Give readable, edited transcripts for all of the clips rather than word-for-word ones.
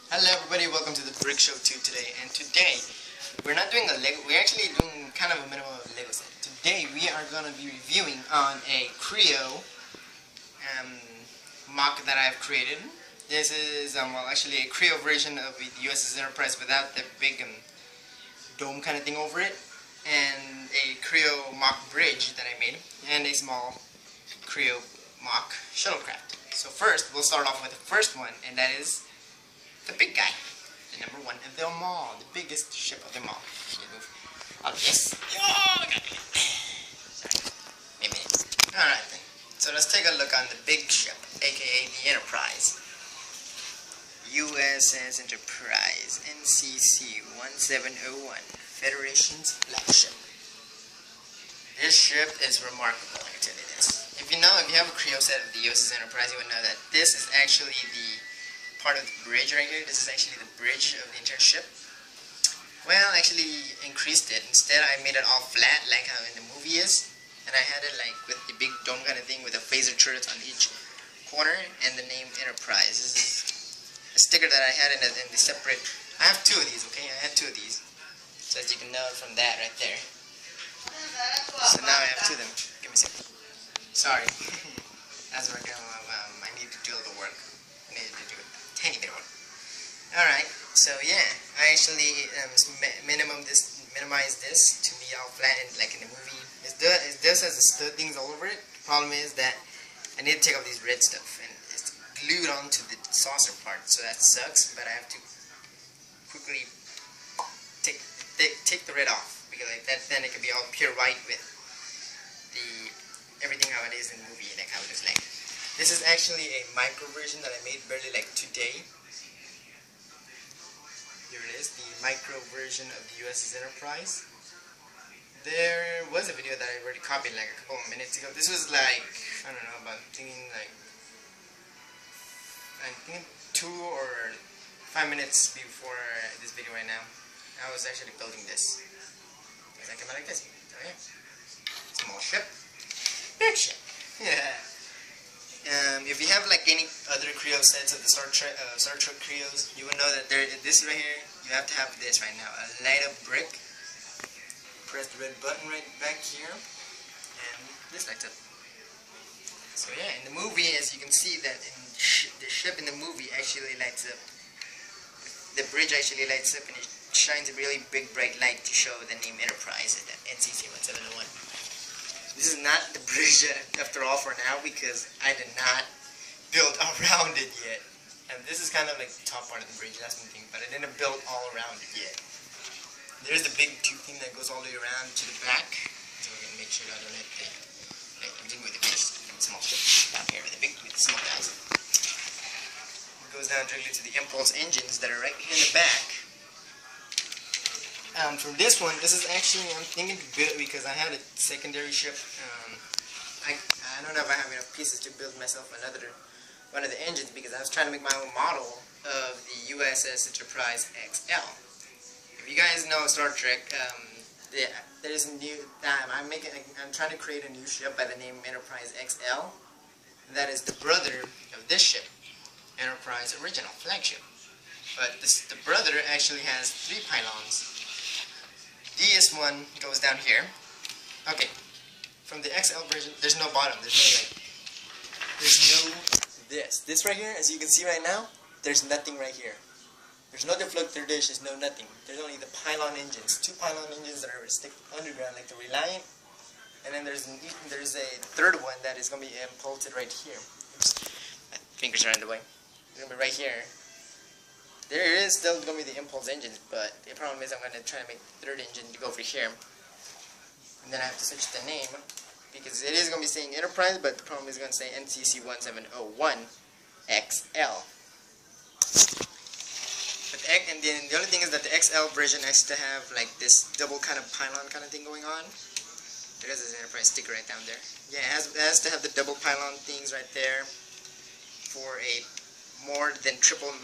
Hello everybody, welcome to the Brick Show 2 today. And today, we're not doing a Lego, we're actually doing kind of a minimum of a Lego set. Today we are going to be reviewing on a Kreo mock that I've created. This is, well, actually a Kreo version of the USS Enterprise without the big dome kind of thing over it. And a Kreo mock bridge that I made. And a small Kreo mock shuttlecraft. So first, we'll start off with the first one, and that is the big guy, the number one of them all, the biggest ship of them all. Oh yes. Oh, I got it. Sorry. Wait a minute. Alright then. So let's take a look on the big ship, aka the Enterprise. USS Enterprise, NCC 1701, Federation's flagship. This ship is remarkable, I can tell you this. If you have a Kreo set of the USS Enterprise, you would know that this is actually the part of the bridge right here. This is actually the bridge of the entire ship. Well, I actually increased it. Instead, I made it all flat like how in the movie is. And I had it like with the big dome kind of thing with a phaser turret on each corner and the name Enterprise. This is a sticker that I had in the separate. I have two of these, okay? I had two of these. So as you can know from that right there. So now I have two of them. Give me a second. Sorry. That's right now. I need to do a little work. I need to do a tiny bit of work. Alright, so yeah, I actually minimized this to be all flat and like in the movie. It does has the stud things all over it. The problem is that I need to take off these red stuff and it's glued onto the saucer part, so that sucks. But I have to quickly take the red off because like that, then it can be all pure white with the everything how it is in the movie, like how it looks like. This is actually a micro version that I made barely like today. Here it is, the micro version of the USS Enterprise. There was a video that I already copied like a couple of minutes ago. This was like, I don't know, about I think 2 or 5 minutes before this video right now. I was actually building this. Because I came out like this. Oh yeah. Small ship. Big ship. Yeah. If you have like any other Kreo sets of the Star Trek Kreos, you would know that this right here, you have to have this right now, a light up brick. Press the red button right back here, and this lights up. So yeah, in the movie, as you can see, that the ship in the movie actually lights up. The bridge actually lights up, and it shines a really big bright light to show the name Enterprise at NCC 1701. This is not the bridge after all for now because I did not build around it yet. And this is kind of like the top part of the bridge, that's one thing, but I didn't build all around it yet. There's the big tube thing that goes all the way around to the back. So we're going to make sure that I don't hit I'm dealing with the small ship down here with the small guys. It goes down directly to the impulse engines that are right here in the back. From this one, this is actually, I'm thinking to build because I had a secondary ship. I don't know if I have enough pieces to build myself one of the engines because I was trying to make my own model of the USS Enterprise XL. If you guys know Star Trek, there's a new. I'm trying to create a new ship by the name Enterprise XL. That is the brother of this ship, Enterprise Original Flagship. But the brother actually has 3 pylons. This one goes down here. Okay, from the XL version, there's no bottom. There's no this right here. As you can see right now, there's nothing right here. There's no deflector dish. There's no nothing. There's only the pylon engines. 2 pylon engines that are stick underground, like the Reliant. And then there's a third one that is gonna be impulsed right here. Oops, my fingers are in the way. It's gonna be right here. There is still going to be the impulse engines, but the problem is I'm going to try to make the third engine to go over here. And then I have to switch the name, because it is going to be saying Enterprise, but the problem is going to say NCC 1701 XL. And then the only thing is that the XL version has to have like this double kind of pylon kind of thing going on. There is an Enterprise sticker right down there. Yeah, it has to have the double pylon things right there for a more than triple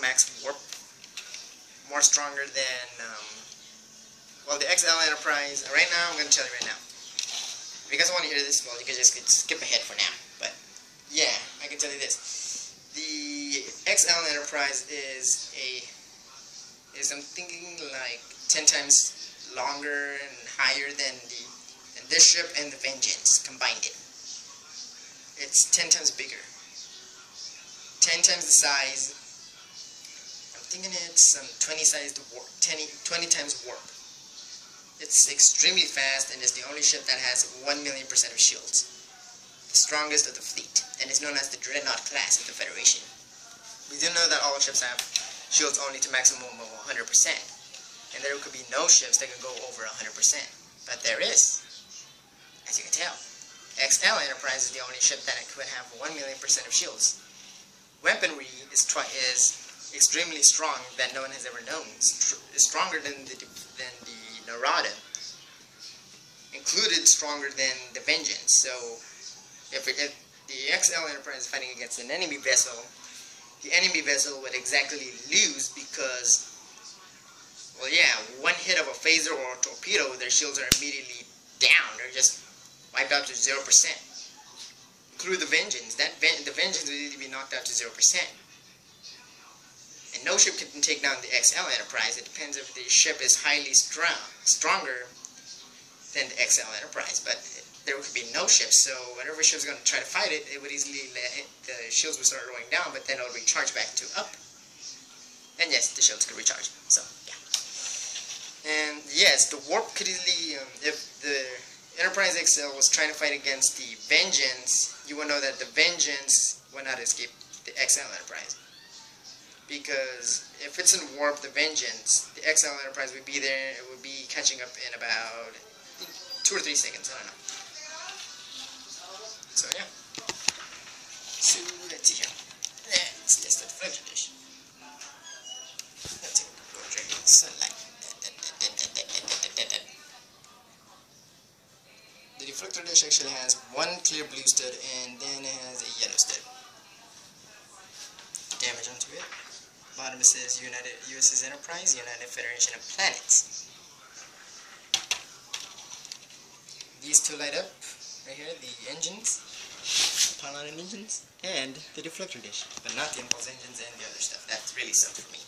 max warp, more stronger than, well, the XL Enterprise. Right now, I'm going to tell you right now. If you guys want to hear this, well, you can just skip ahead for now. But, yeah, I can tell you this. The the XL Enterprise is I'm thinking like 10 times longer and higher than this ship and the Vengeance combined. It's 10 times bigger, 10 times the size. I'm thinking it's 20 times warp. It's extremely fast and is the only ship that has 1,000,000% of shields. The strongest of the fleet, and is known as the Dreadnought class of the Federation. We do know that all ships have shields only to maximum of 100%, and there could be no ships that can go over 100%, but there is, as you can tell. XL Enterprise is the only ship that could have 1,000,000% of shields. Weaponry is extremely strong that no one has ever known. It's stronger than the Narada, included stronger than the Vengeance. So if the XL Enterprise is fighting against an enemy vessel, the enemy vessel would exactly lose because, well, yeah, one hit of a phaser or a torpedo, their shields are immediately down. They're just wiped out to 0%. Include the Vengeance. The Vengeance would either be knocked out to 0%. And no ship can take down the XL Enterprise. It depends if the ship is highly stronger than the XL Enterprise, but there could be no ships, so whenever a ship's going to try to fight it, it would easily the shields would start going down, but then it would recharge back to up. And yes, the shields could recharge, so yeah. And yes, the warp could easily, if the Enterprise XL was trying to fight against the Vengeance, you will know that the Vengeance would not escape the XL Enterprise. Because if it's in warp, the Vengeance, the XL Enterprise would be there, it would be catching up in about 2 or 3 seconds, I don't know. So yeah. So let's see here. Let's test the deflector dish. Let's see. Go right in the sunlight. The deflector dish actually has one clear blue stud and then it has a yellow stud. Damage onto it. Bottom it says USS Enterprise, United Federation of Planets. These two light up right here, the engines, pylon engines, and the deflector dish, but not the impulse engines and the other stuff. That's really sucked for me.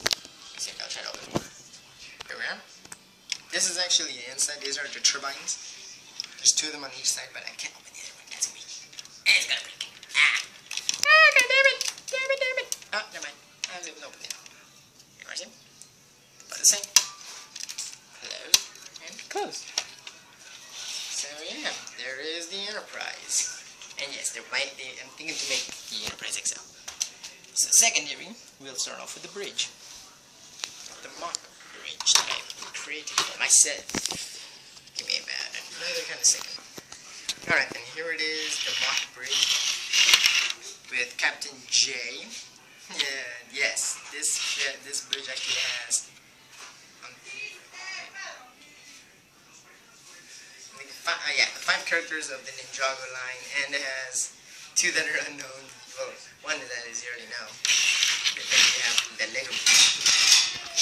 I think I'll try to open more. Here we are. This is actually the inside. These are the turbines. There's 2 of them on each side, but I can't open the other one. That's weak. And it's gonna break. God damn it! Damn it! Damn it! Oh, never mind. I was able to open it. Where's it? About the same. Close and close. So yeah, there is the Enterprise. And yes, I'm thinking to make the Enterprise XL. So secondary, we'll start off with the bridge. The mock bridge that I created for myself. Give me about another kind of second. Alright, and here it is, the mock bridge with Captain J. Yes, this bridge actually has the 5 characters of the Ninjago line, and it has 2 that are unknown. Well, one of that is you already know. But then you have the Lego bridge.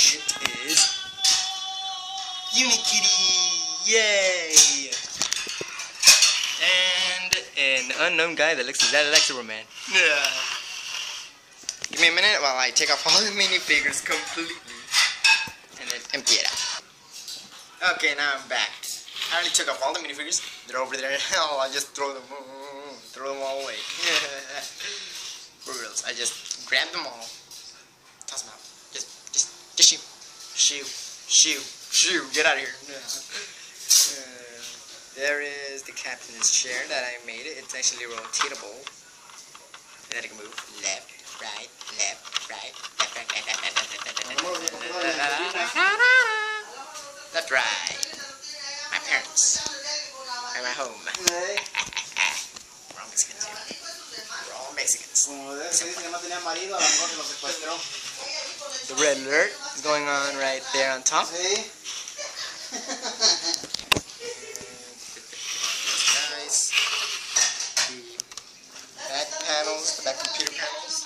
It is Unikitty! Yay! And an unknown guy that looks exactly like Superman. Yeah. Give me a minute while I take off all the minifigures completely and then empty it out. Okay, now I'm back. I already took off all the minifigures. They're over there. Oh, I just throw them all away. For reals, I just grab them all, toss them out. Just shoo. Get out of here. There is the captain's chair that I made. It's actually rotatable. That it can move left, right, left, right, left, right. My parents. And my home. We're all Mexicans here. We're all Mexicans. The red alert is going on right there on top. Nice. The back panels, the back computer panels.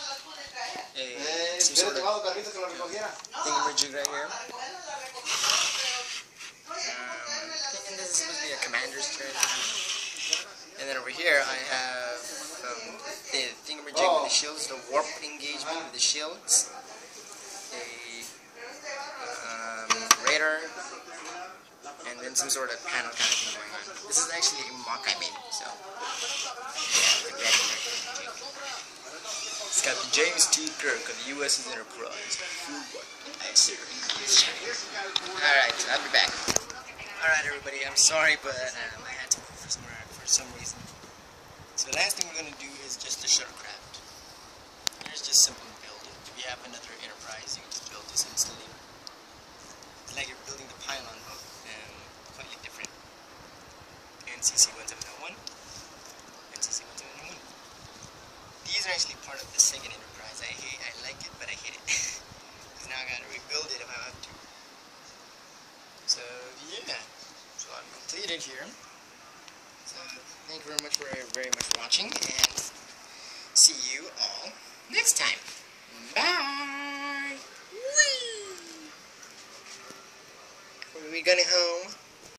Some sort of thingamajig right here. And this is supposed to be a commander's turret. And then over here I have the thingamajig with the shields, the warp engagement with the shields, a radar, and then some sort of panel kind of thing going on. This is actually a mock I made, so yeah, it's got the James T. Kirk of the USS Enterprise. Alright, I'll be back. Alright everybody, I'm sorry, but I had to move for some reason. So the last thing we're going to do is just the shuttlecraft. Here's just simple build. If you have another Enterprise, you can just build this instantly. It's like you're building the pylon, but slightly different. NCC 1701, NCC 1701. These are actually part of the second Enterprise. I like it, but I hate it. Because now I gotta rebuild it if I have to. So yeah, so I'm completed here. So thank you very much for watching, and see you all next time. Bye. Whee! We're going home.